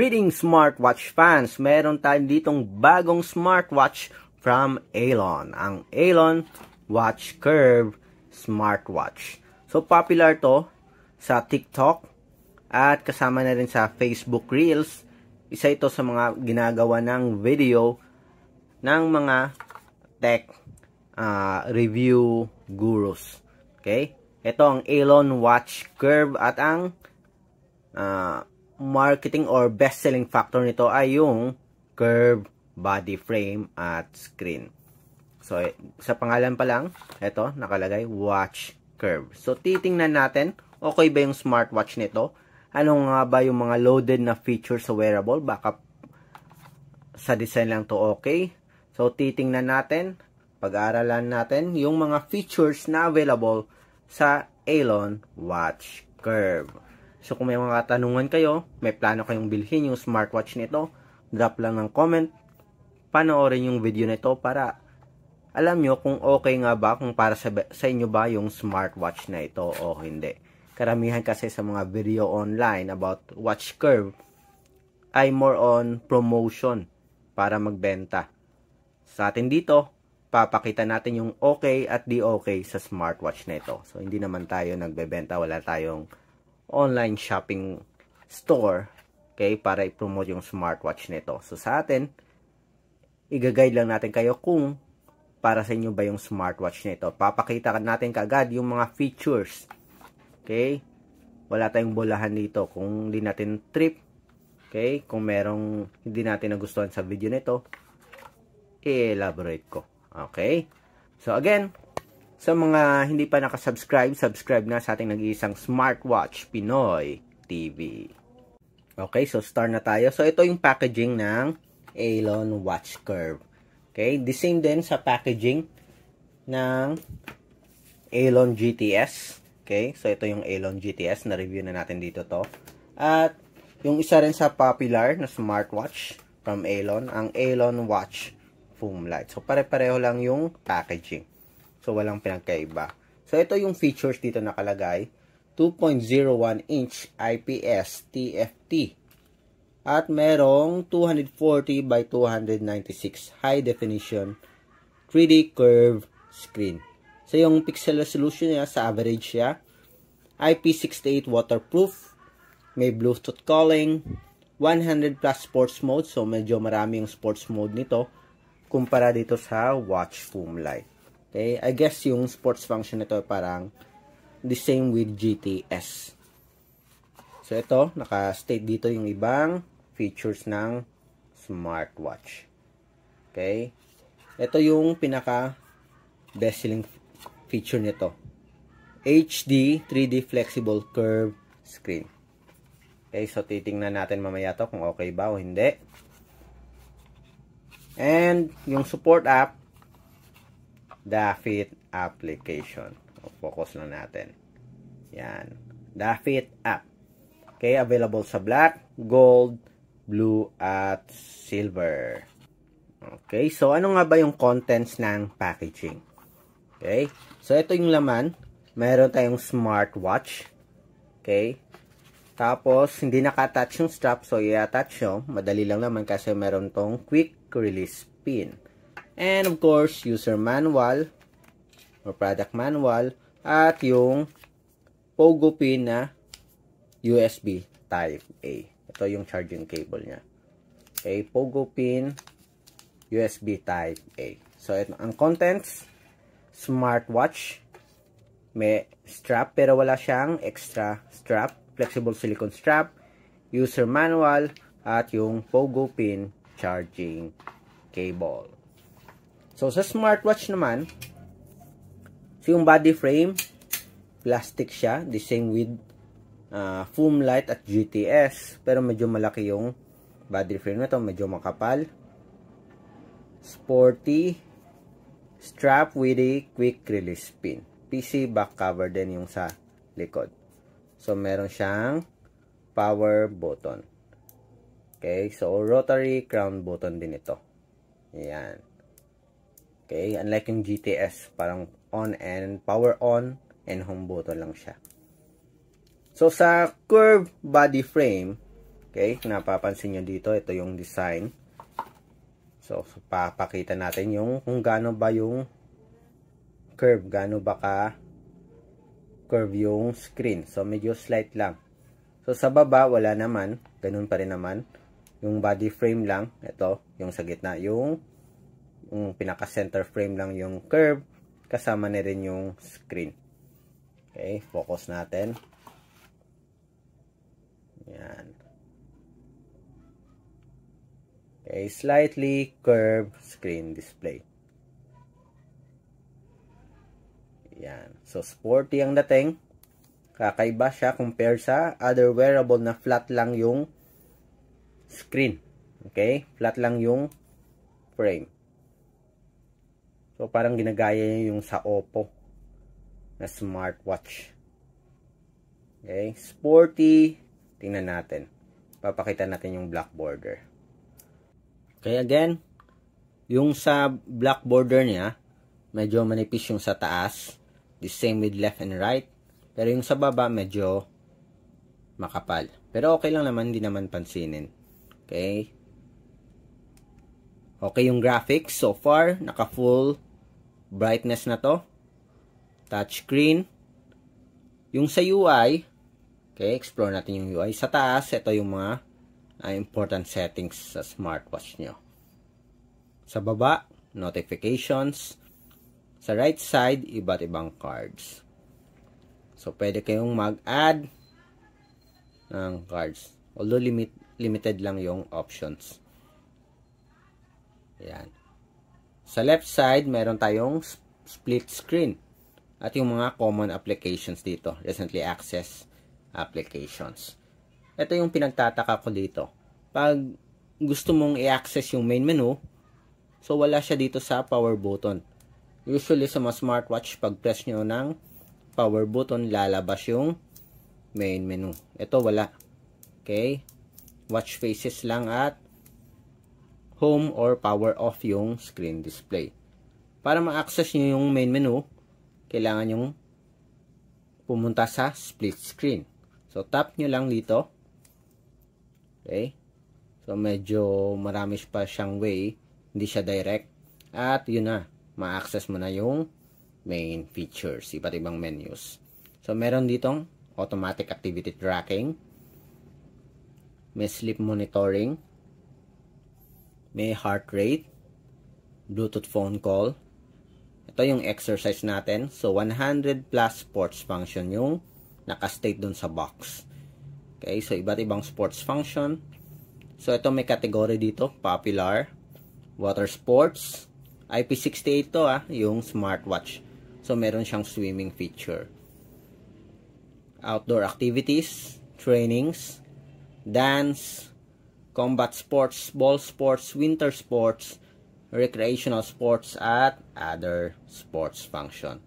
Greetings smartwatch fans! Meron tayo ditong bagong smartwatch from Aeon. Ang Aeon Watch Curve Smartwatch. So popular to sa TikTok at kasama na rin sa Facebook Reels. Isa ito sa mga ginagawa ng video ng mga tech review gurus. Okay? Ito ang Aeon Watch Curve at ang marketing or best-selling factor nito ay yung curve, body frame, at screen. So, sa pangalan pa lang, ito, nakalagay, watch curve. So, titingnan natin, okay ba yung smartwatch nito? Ano nga ba yung mga loaded na features sa wearable? Baka sa design lang to okay. So, titingnan natin, pag-aaralan natin yung mga features na available sa Aeon Watch Curve. So, kung may mga katanungan kayo, may plano kayong bilhin yung smartwatch nito, drop lang ng comment, panoorin yung video nito para alam nyo kung okay nga ba, kung para sa inyo ba yung smartwatch na ito o hindi. Karamihan kasi sa mga video online about watch curve ay more on promotion para magbenta. Sa atin dito, papakita natin yung okay at di okay sa smartwatch na ito. So, hindi naman tayo nagbebenta, wala tayong online shopping store, okay, para i-promote yung smartwatch nito. So, sa atin, i-guide lang natin kayo kung para sa inyo ba yung smartwatch nito. Papakita natin kaagad yung mga features. Okay? Wala tayong bulahan dito kung hindi natin trip. Okay? Kung merong hindi natin nagustuhan sa video nito, i-elaborate ko. Okay? So, again, sa mga hindi pa nakasubscribe, subscribe na sa ating nag-iisang Smartwatch Pinoy TV. Okay, so start na tayo. So, ito yung packaging ng Aeon Watch Curve. Okay, the same din sa packaging ng Aeon GTS. Okay, so ito yung Aeon GTS. Na-review na natin dito to. At yung isa rin sa popular na smartwatch from Aeon, ang Aeon Watch Foam Light. So, pare-pareho lang yung packaging. So, walang pinagkaiba. So, ito yung features dito nakalagay. 2.01 inch IPS TFT. At merong 240 by 296 high definition 3D curve screen. So, yung pixel resolution niya sa average siya. IP68 waterproof. May Bluetooth calling. 100 plus sports mode. So, medyo marami yung sports mode nito. Kumpara dito sa Watch Foam Light. Okay, I guess yung sports function nito parang the same with GTS. So, ito, naka-state dito yung ibang features ng smartwatch. Okay, ito yung pinaka best-selling feature nito. HD 3D flexible curve screen. Okay, so titingnan natin mamaya to kung okay ba o hindi. And yung support app, Dafit application. Focus lang natin. Yan. Dafit app. Okay, available sa black, gold, blue, at silver. Okay, so ano nga ba yung contents ng packaging? Okay, so ito yung laman. Meron tayong smartwatch. Okay, tapos hindi naka-attach yung strap, so i-attach nyo. Madali lang naman kasi meron tong quick release pin. And of course, user manual or product manual at yung pogo pin na USB type A. Ito yung charging cable niya. Okay, pogo pin USB type A. So, ito ang contents, smartwatch, may strap pero wala siyang extra strap, flexible silicone strap, user manual, at yung pogo pin charging cable. So, sa smartwatch naman, so yung body frame, plastic siya. The same with Foam Light at GTS. Pero medyo malaki yung body frame na to. Medyo makapal. Sporty. Strap with a quick release pin. PC back cover din yung sa likod. So, meron siyang power button. Okay, so rotary crown button din ito. Ayan. Okay, unlike yung GTS, parang on and power on and home button lang siya. So, sa curved body frame, Okay, napapansin nyo dito, ito yung design. So, papakita natin yung kung gaano ba yung curve, gaano ba ka curve yung screen. So, medyo slight lang. So, sa baba, wala naman. Ganun pa rin naman. Yung body frame lang. Ito, yung sa gitna. Yung pinaka-center frame lang yung curve. Kasama na rin yung screen. Okay, focus natin. Yan. Okay, slightly curved screen display. Yan. So, sporty ang dating. Kakaiba siya compare sa other wearable na flat lang yung screen. Okay? Flat lang yung frame. So, parang ginagaya niya yung sa Oppo na smartwatch. Okay? Sporty. Tingnan natin. Papakita natin yung black border. Okay, again, yung sa black border niya, medyo manipis yung sa taas. The same with left and right. Pero yung sa baba, medyo makapal. Pero okay lang naman, hindi naman pansinin. Okay. Okay yung graphics. So far, naka full brightness na to. Touchscreen. Yung sa UI, okay, explore natin yung UI. Sa taas, ito yung mga important settings sa smartwatch nyo. Sa baba, notifications. Sa right side, iba't ibang cards. So, pwede kayong mag-add ng cards. Although, limited lang yung options. Ayan. Sa left side, meron tayong split screen. At yung mga common applications dito. Recently accessed applications. Ito yung pinagtataka ko dito. Pag gusto mong i-access yung main menu, so wala siya dito sa power button. Usually sa mga smartwatch, pag press nyo ng power button, lalabas yung main menu. Ito wala. Okay? Watch faces lang at home or power off yung screen display. Para ma-access nyo yung main menu, kailangan yung pumunta sa split screen. So, tap nyo lang dito. Okay? So, medyo marami pa siyang way. Hindi siya direct. At, yun na. Ma-access mo na yung main features. Iba't ibang menus. So, meron ditong automatic activity tracking. May sleep monitoring. May heart rate. Bluetooth phone call. Ito yung exercise natin. So, 100 plus sports function yung naka-state dun sa box. Okay, so iba't ibang sports function. So, ito may category dito. Popular, water sports, IP68 to yung smartwatch. So, meron siyang swimming feature. Outdoor activities, trainings, dance, combat sports, ball sports, winter sports, recreational sports, at other sports function.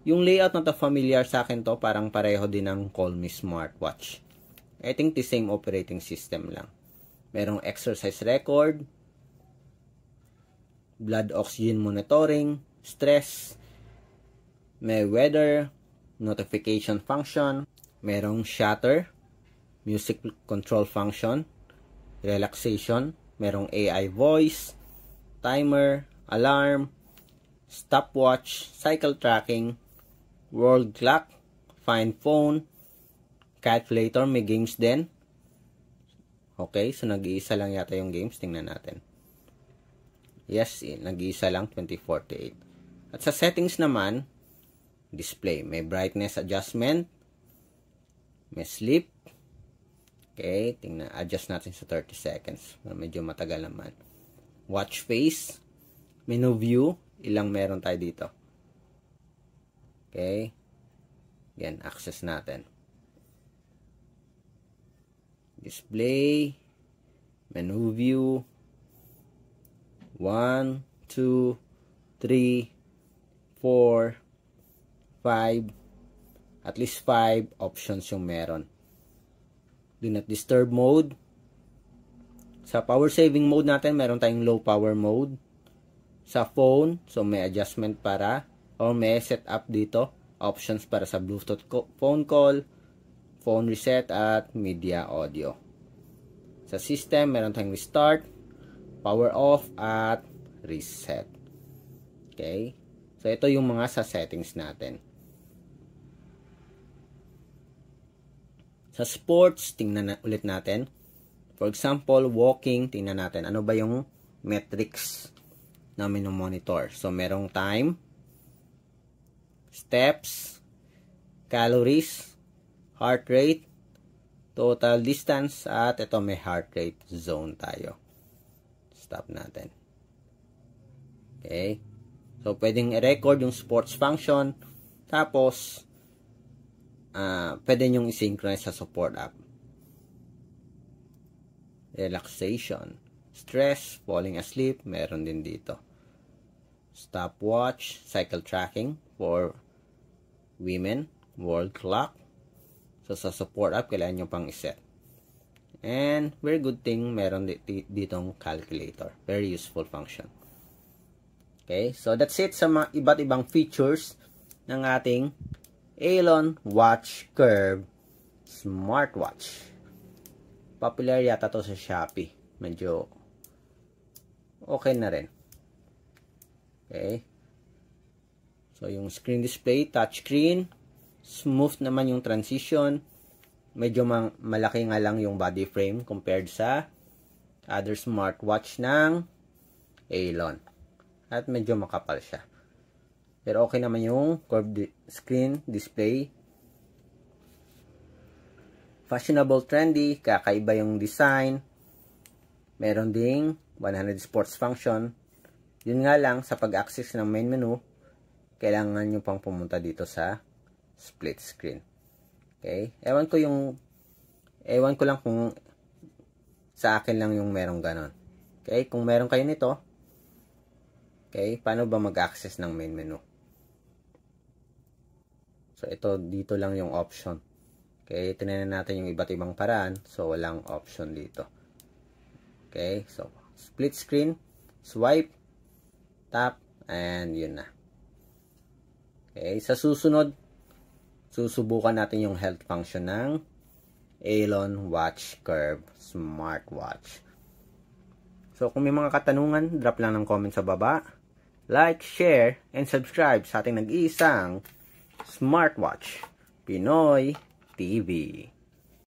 Yung layout na to familiar sa akin to, parang pareho din ng Call Me smartwatch. I think the same operating system lang. Merong exercise record, blood oxygen monitoring, stress, may weather, notification function, merong shutter, music control function, relaxation, merong AI voice, timer, alarm, stopwatch, cycle tracking, world clock, find phone, calculator, may games din. Okay, so nag-iisa lang yata yung games. Tingnan natin. Yes, nag-iisa lang, 2048. At sa settings naman, display, may brightness adjustment, may sleep. Okay, tingnan, adjust natin sa 30 seconds. Medyo matagal naman. Watch face, menu view, ilang meron tayo dito. Okay. Yan, access natin. Display, menu view, 1, 2, 3, 4, 5, at least 5 options yung meron. Do not disturb mode. Sa power saving mode natin, meron tayong low power mode. Sa phone, so may adjustment para, or may set up dito, options para sa Bluetooth phone call, phone reset, at media audio. Sa system, meron tayong restart, power off, at reset. Okay? So, ito yung mga sa settings natin. Sa sports, tingnan ulit natin. For example, walking, tingnan natin. Ano ba yung metrics na monitor? So, merong time, steps, calories, heart rate, total distance, at ito may heart rate zone tayo. Stop natin. Okay. So, pwedeng i-record yung sports function. Tapos, pwede nyong i-synchronize sa support app. Relaxation, stress, falling asleep, meron din dito. Stopwatch, cycle tracking for women, world clock. So, sa support app, kailangan nyo pang iset. And, very good thing, meron ditong calculator. Very useful function. Okay, so that's it sa mga iba't ibang features ng ating Aeon Watch Curve smartwatch. Popular yata to sa Shopee. Medyo okay na rin. Okay. So, yung screen display, touchscreen. Smooth naman yung transition. Medyo malaki nga lang yung body frame compared sa other smartwatch ng Aeon. At medyo makapal siya. Pero okay naman yung curved screen display. Fashionable, trendy, kakaiba yung design. Meron ding 100 sports function. Yun nga lang, sa pag-access ng main menu, kailangan nyo pang pumunta dito sa split screen. Okay? Ewan ko lang kung sa akin lang yung merong ganon. Okay? Kung meron kayo nito, okay, paano ba mag-access ng main menu? So, ito, dito lang yung option. Okay, tinanan natin yung iba't ibang paraan. So, walang option dito. Okay, so, split screen, swipe, tap, and yun na. Okay, sa susunod, susubukan natin yung health function ng Aeon Watch Curve Smartwatch. So, kung may mga katanungan, drop lang ng comment sa baba. Like, share, and subscribe sa ating nag-iisang Smartwatch Pinoy TV.